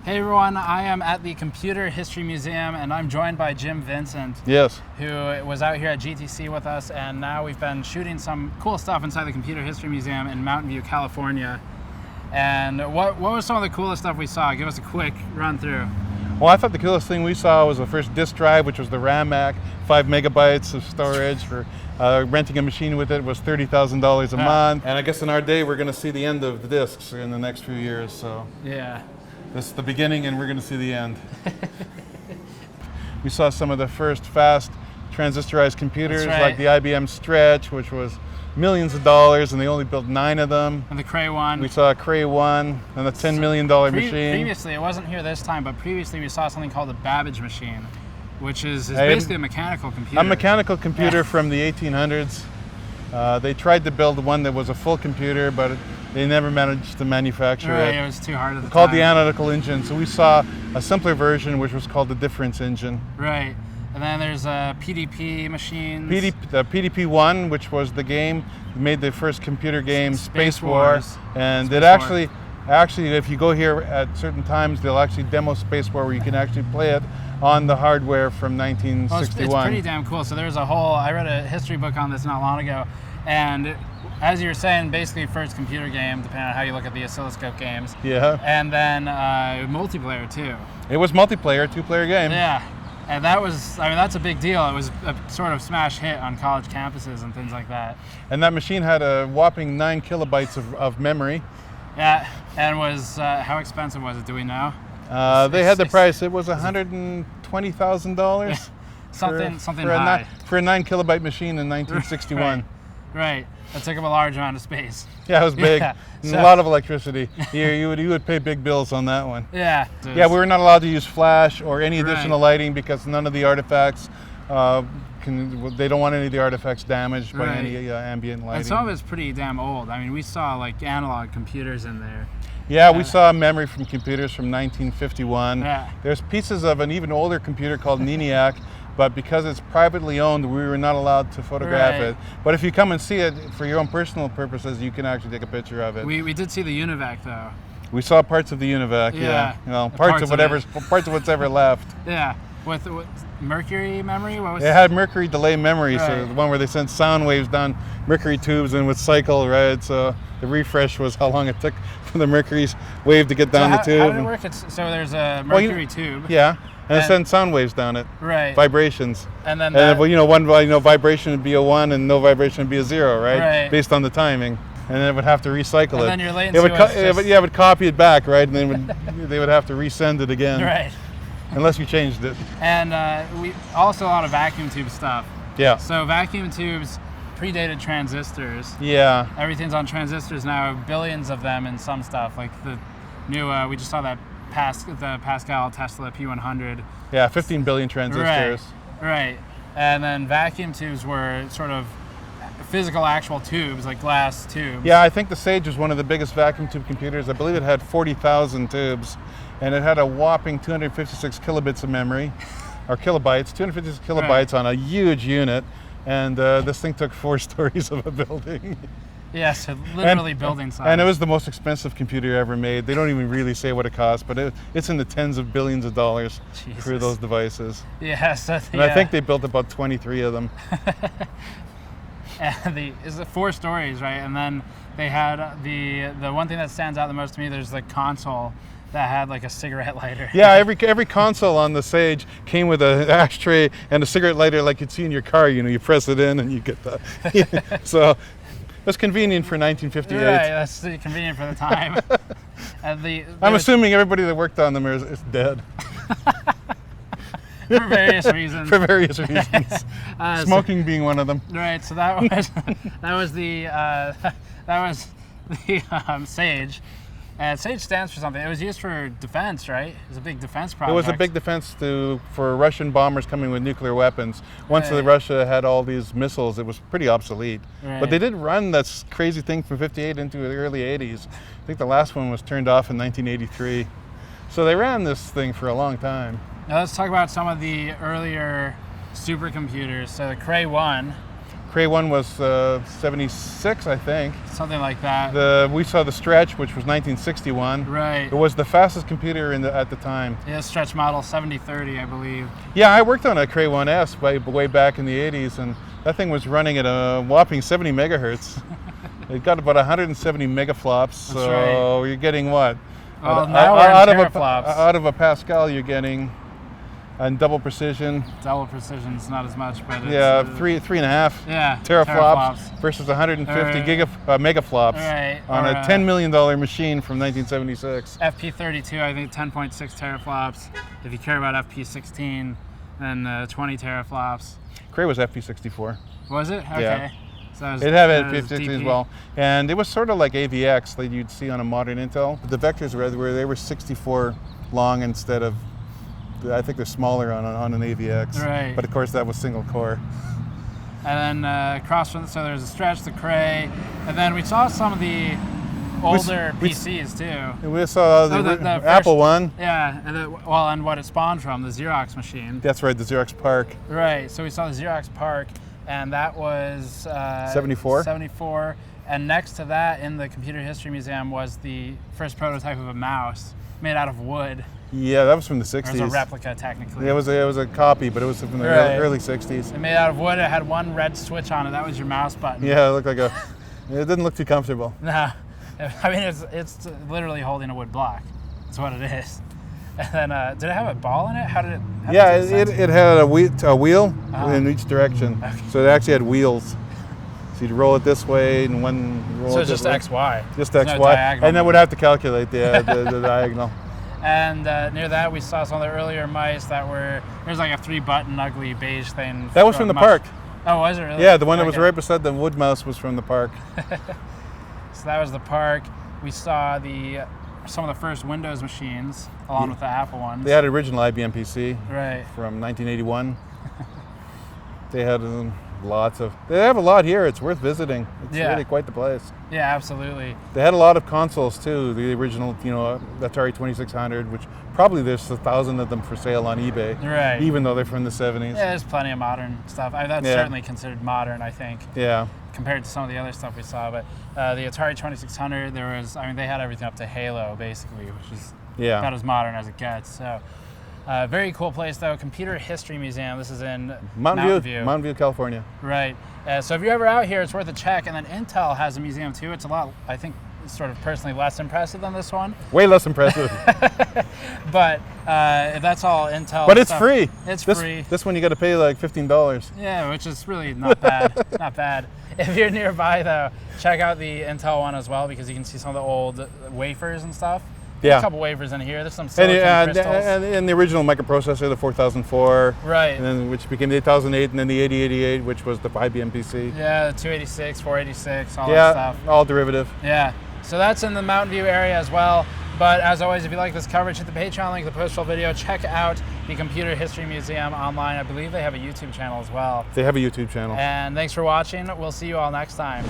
Hey everyone, I am at the Computer History Museum and I'm joined by Jim Vincent. Yes. Who was out here at GTC with us, and now we've been shooting some cool stuff inside the Computer History Museum in Mountain View, California. And what was some of the coolest stuff we saw? Give us a quick run through. Well, I thought the coolest thing we saw was the first disk drive, which was the RAM-Mac, 5 megabytes of storage for renting a machine with it was $30,000 a month. And I guess in our day, we're going to see the end of the disks in the next few years. So yeah, this is the beginning, and we're going to see the end. We saw some of the first fast transistorized computers, like the IBM Stretch, which was millions of dollars, and they only built 9 of them. And the Cray one. We saw a Cray one, and a $10 million machine. Previously, it wasn't here this time, but previously we saw something called the Babbage Machine, which is basically a mechanical computer. A mechanical computer from the 1800s. They tried to build one that was a full computer, but they never managed to manufacture it. It was too hard at the time. Called the analytical engine. So we saw a simpler version, which was called the difference engine. Right. And then there's a PDP machines. The PDP-1, which was the game, made the first computer game, Space War. And it actually, if you go here at certain times, they'll actually demo Space War where you can actually play it on the hardware from 1961. It's pretty damn cool. So there's a whole, I read a history book on this not long ago, and as you were saying, basically first computer game, depending on how you look at the oscilloscope games. Yeah. And then multiplayer too. It was multiplayer, 2-player game. Yeah. And that was, I mean, that's a big deal. It was a sort of smash hit on college campuses and things like that. And that machine had a whopping 9 kilobytes of memory. Yeah, and was, how expensive was it, do we know? They had the price, it was $120,000. Something high. For a 9 kilobyte machine in 1961. Right. That took up a large amount of space. Yeah, it was big. Yeah. And a lot of electricity. you would pay big bills on that one. Yeah. Yeah, we were not allowed to use flash or any additional lighting because none of the artifacts, they don't want any of the artifacts damaged by any ambient lighting. And some of it's pretty damn old. I mean, we saw like analog computers in there. Yeah, we saw memory from computers from 1951. Yeah. There's pieces of an even older computer called Univac, but because it's privately owned, we were not allowed to photograph it. But if you come and see it for your own personal purposes, you can actually take a picture of it. We did see the Univac though. We saw parts of the Univac, yeah. You know, parts of what's ever left. Yeah, with mercury memory. What was it? Had mercury delay memory, so the one where they sent sound waves down mercury tubes and would cycle, right? So the refresh was how long it took for the mercury wave to get down the tube. How did it work? So there's a mercury tube. Yeah. And it sends sound waves down it. Right. Vibrations. And then one vibration would be a 1 and no vibration would be a 0, right? Based on the timing. And then it would have to recycle it. And then your latency it would copy it back, right? And then they would have to resend it again. Right. Unless you changed it. And we also a lot of vacuum tube stuff. Yeah. So vacuum tubes predated transistors. Yeah. Everything's on transistors now, billions of them in some stuff. Like the new, we just saw that the Pascal Tesla P100. Yeah, 15 billion transistors. Right. And then vacuum tubes were sort of physical actual tubes, like glass tubes. Yeah, I think the Sage was one of the biggest vacuum tube computers. I believe it had 40,000 tubes, and it had a whopping 256 kilobits of memory, or kilobytes, 256 kilobytes on a huge unit, and this thing took 4 stories of a building. Yes, yeah, so literally building size. And it was the most expensive computer ever made. They don't even really say what it cost, but it's in the tens of billions of dollars for those devices. Yeah, so I think they built about 23 of them. And it's 4 stories, right? And then they had the one thing that stands out the most to me. There's the console that had like a cigarette lighter. Yeah, every console on the Sage came with an ashtray and a cigarette lighter, like you'd see in your car. You know, you press it in and you get the. So. It was convenient for 1958. Right, that's convenient for the time. I'm assuming everybody that worked on them is dead. For various reasons. For various reasons. Smoking being one of them. Right. So that was the Sage. And Sage stands for something. It was used for defense, right? It was a big defense project. It was a big defense for Russian bombers coming with nuclear weapons. Once Russia had all these missiles, it was pretty obsolete. Right. But they did run that crazy thing from 58 into the early 80s. I think the last one was turned off in 1983. So they ran this thing for a long time. Now let's talk about some of the earlier supercomputers. So the Cray 1. Cray 1 was 76, I think. Something like that. We saw the Stretch, which was 1961. Right. It was the fastest computer at the time. Yeah, Stretch model 7030, I believe. Yeah, I worked on a Cray 1S way back in the 80s, and that thing was running at a whopping 70 megahertz. It got about 170 megaflops, so right. you're getting what? Well, now we're in teraflops. Out of a Pascal, you're getting, and double precision. Double precision's not as much, but it's, yeah, 3.5 teraflops versus 150 megaflops on a $10 million machine from 1976. FP32, I think 10.6 teraflops. If you care about FP16, then 20 teraflops. Cray was FP64. Was it? Okay. Yeah. So it had FP16 as well, and it was sort of like AVX that you'd see on a modern Intel. The vectors were 64 long instead of, I think they're smaller on an AVX. Right. But of course that was single core. And then across from, so there's a Stretch, the Cray, and then we saw some of the older PCs too. We saw the Apple one. Yeah, and what it spawned from, the Xerox machine. That's right, the Xerox Park. Right, so we saw the Xerox Park, and that was 74. 74. And next to that in the Computer History Museum was the first prototype of a mouse made out of wood. Yeah, that was from the 60s. It was a replica, technically. Yeah, it was a copy, but it was from the early 60s. It made out of wood. It had one red switch on it. That was your mouse button. Yeah, it looked like it didn't look too comfortable. No, I mean it's literally holding a wood block. That's what it is. And then, did it have a ball in it? How did it? It had a wheel in each direction. Okay. So it actually had wheels. So you'd roll it this way and one roll so it just this way. XY. Just There's XY. No diagonal. And then we'd have to calculate the diagonal. And near that we saw some of the earlier mice that were, there's like a 3-button ugly beige thing. That was from the park. Oh, was it really? Yeah, the one that was right beside the wood mouse was from the park. So that was the park. We saw some of the first Windows machines along with the Apple ones. They had an original IBM PC from 1981. They had they have a lot here. It's worth visiting. It's really quite the place. Yeah, absolutely. They had a lot of consoles too. The original, Atari 2600, which probably there's 1,000 of them for sale on eBay. Right. Even though they're from the 70s. Yeah, there's plenty of modern stuff. That's certainly considered modern, I think. Yeah. Compared to some of the other stuff we saw, but the Atari 2600, they had everything up to Halo basically, which is about as modern as it gets. So. Very cool place though, Computer History Museum. This is in Mountain View. Mountain View, California. Right. So if you're ever out here, it's worth a check. And then Intel has a museum too. It's a lot, I think, sort of personally less impressive than this one. Way less impressive. But if that's all Intel But it's stuff, free. It's free. This one you got to pay like $15. Yeah, which is really not bad. Not bad. If you're nearby though, check out the Intel one as well because you can see some of the old wafers and stuff. Yeah. A couple wafers in here. There's some silicon crystals. And the original microprocessor, the 4004. Right. And then which became the 8008, and then the 8088, which was the IBM PC. Yeah, the 286, 486, all that stuff. Yeah, all derivative. Yeah. So that's in the Mountain View area as well. But as always, if you like this coverage, hit the Patreon link, the postal video. Check out the Computer History Museum online. I believe they have a YouTube channel as well. They have a YouTube channel. And thanks for watching. We'll see you all next time.